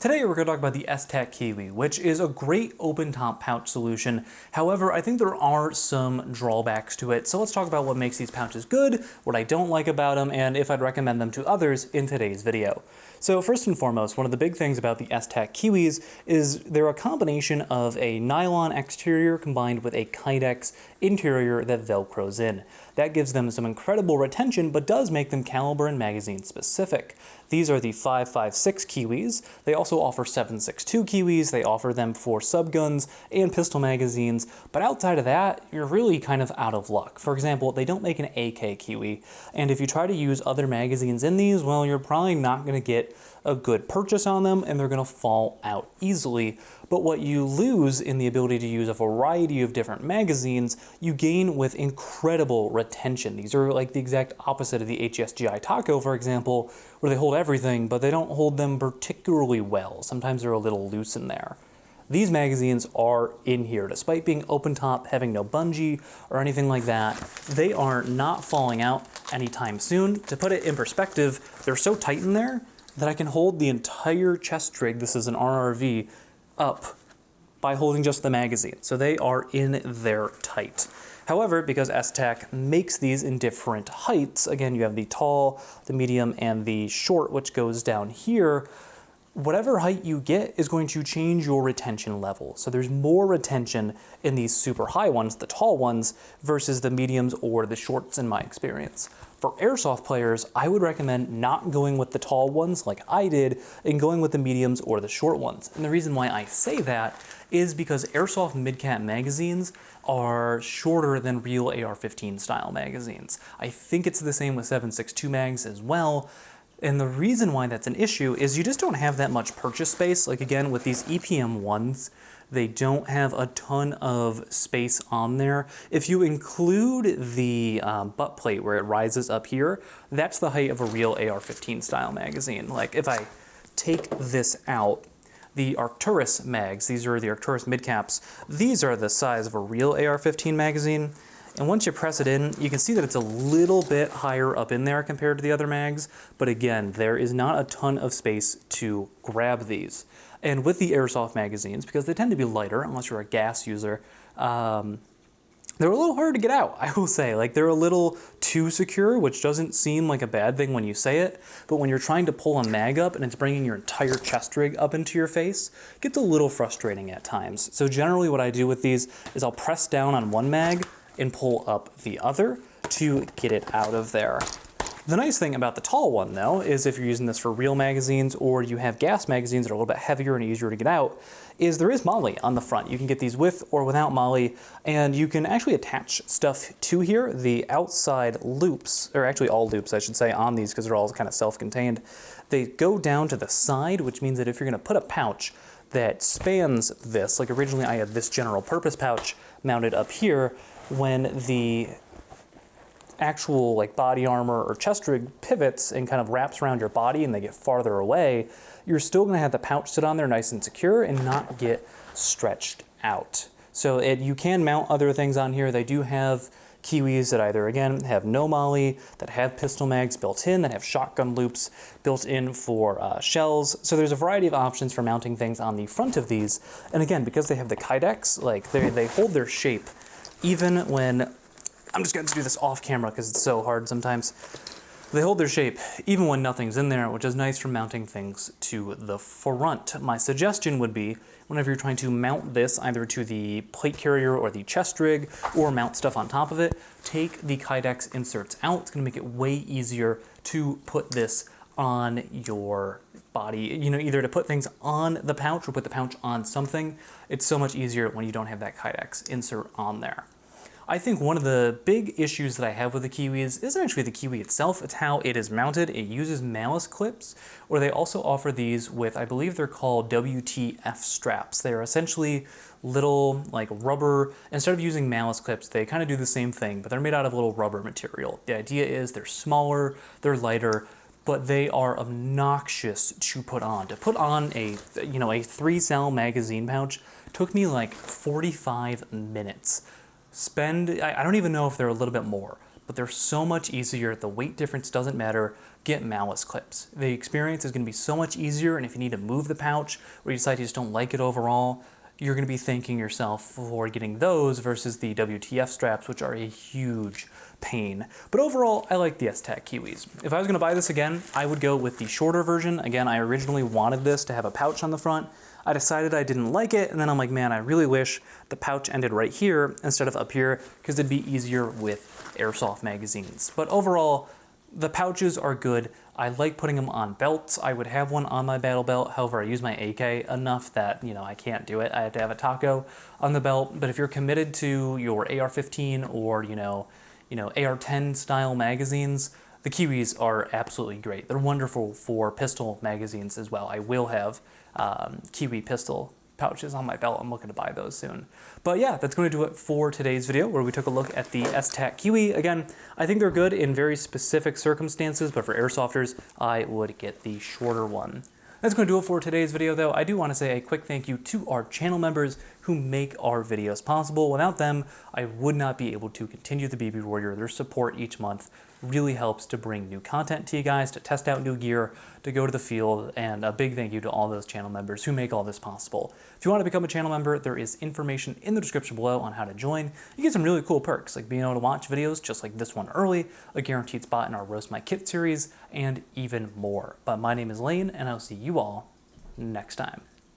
Today we're going to talk about the Esstac Kywi, which is a great open top pouch solution. However, I think there are some drawbacks to it, so let's talk about what makes these pouches good, what I don't like about them, and if I'd recommend them to others in today's video. So first and foremost, one of the big things about the Esstac Kywi's is they're a combination of a nylon exterior combined with a Kydex interior that velcros in. That gives them some incredible retention, but does make them caliber and magazine specific. These are the 5.56 Kywi's. They also offer 7.62 Kywi's. They offer them for subguns and pistol magazines, but outside of that, you're really kind of out of luck. For example, they don't make an AK Kywi, and if you try to use other magazines in these, well, you're probably not going to get a good purchase on them, and they're going to fall out easily. But what you lose in the ability to use a variety of different magazines, you gain with incredible retention. These are like the exact opposite of the HSGI Taco, for example, where they hold everything, but they don't hold them particularly well. Sometimes they're a little loose in there. These magazines are in here. Despite being open top, having no bungee or anything like that, they are not falling out anytime soon. To put it in perspective, they're so tight in there that I can hold the entire chest rig, this is an RRV, up by holding just the magazine. So they are in there tight. However, because Esstac makes these in different heights, again, you have the tall, the medium, and the short, which goes down here, whatever height you get is going to change your retention level. So there's more retention in these super high ones, the tall ones, versus the mediums or the shorts in my experience. For airsoft players, I would recommend not going with the tall ones like I did and going with the mediums or the short ones. And the reason why I say that is because airsoft mid-cap magazines are shorter than real AR-15 style magazines. I think it's the same with 7.62 mags as well. And the reason why that's an issue is you just don't have that much purchase space. Like again, with these EPM ones, they don't have a ton of space on there. If you include the butt plate where it rises up here, that's the height of a real AR-15 style magazine. Like if I take this out, the Arcturus mags, these are the Arcturus midcaps, these are the size of a real AR-15 magazine. And once you press it in, you can see that it's a little bit higher up in there compared to the other mags. But again, there is not a ton of space to grab these. And with the airsoft magazines, because they tend to be lighter, unless you're a gas user, they're a little hard to get out, I will say. Like they're a little too secure, which doesn't seem like a bad thing when you say it. But when you're trying to pull a mag up and it's bringing your entire chest rig up into your face, it gets a little frustrating at times. So generally what I do with these is I'll press down on one mag and pull up the other to get it out of there. The nice thing about the tall one though, is if you're using this for real magazines or you have gas magazines that are a little bit heavier and easier to get out, is there is MOLLE on the front. You can get these with or without MOLLE, and you can actually attach stuff to here. The outside loops, or actually all loops I should say, on these because they're all kind of self-contained, they go down to the side, which means that if you're gonna put a pouch that spans this, like originally I had this general purpose pouch mounted up here, when the actual like body armor or chest rig pivots and kind of wraps around your body and they get farther away, you're still going to have the pouch sit on there nice and secure and not get stretched out. So you can mount other things on here. They do have Kywi's that either, again, have no MOLLE, that have pistol mags built in, that have shotgun loops built in for shells. So there's a variety of options for mounting things on the front of these. And again, because they have the Kydex, like they hold their shape even when, I'm just going to do this off camera because it's so hard sometimes. They hold their shape even when nothing's in there, which is nice for mounting things to the front. My suggestion would be, whenever you're trying to mount this either to the plate carrier or the chest rig, or mount stuff on top of it, take the Kydex inserts out. It's going to make it way easier to put this on your body, you know, either to put things on the pouch or put the pouch on something. It's so much easier when you don't have that Kydex insert on there. I think one of the big issues that I have with the Kywi's isn't actually the Kywi itself, it's how it is mounted. It uses malice clips, or they also offer these with, I believe they're called WTF straps. They're essentially little like rubber, instead of using malice clips, they kind of do the same thing, but they're made out of little rubber material. The idea is they're smaller, they're lighter, but they are obnoxious to put on. To put on a 3-cell magazine pouch took me like 45 minutes. I don't even know if they're a little bit more, but they're so much easier. The weight difference doesn't matter. Get malice clips. The experience is going to be so much easier, and if you need to move the pouch or you decide you just don't like it overall, you're going to be thanking yourself for getting those versus the WTF straps, which are a huge pain. But overall, I like the Esstac Kywis. If I was going to buy this again, I would go with the shorter version. Again, I originally wanted this to have a pouch on the front. I decided I didn't like it, and then I'm like, man, I really wish the pouch ended right here instead of up here, because it'd be easier with airsoft magazines. But overall, the pouches are good. I like putting them on belts. I would have one on my battle belt. However, I use my AK enough that, I can't do it. I have to have a taco on the belt. But if you're committed to your AR-15 or, AR-10 style magazines, the Kywis are absolutely great. They're wonderful for pistol magazines as well. I will have Kywi pistol pouches on my belt. I'm looking to buy those soon. But yeah, that's going to do it for today's video where we took a look at the Esstac Kywi. Again, I think they're good in very specific circumstances, but for airsofters, I would get the shorter one. That's going to do it for today's video though. I do want to say a quick thank you to our channel members who make our videos possible. Without them, I would not be able to continue the BB Warrior. Their support each month really helps to bring new content to you guys, to test out new gear, to go to the field, and a big thank you to all those channel members who make all this possible. If you want to become a channel member, there is information in the description below on how to join. You get some really cool perks, like being able to watch videos just like this one early, a guaranteed spot in our Roast My Kit series, and even more. But my name is Lane, and I'll see you all next time.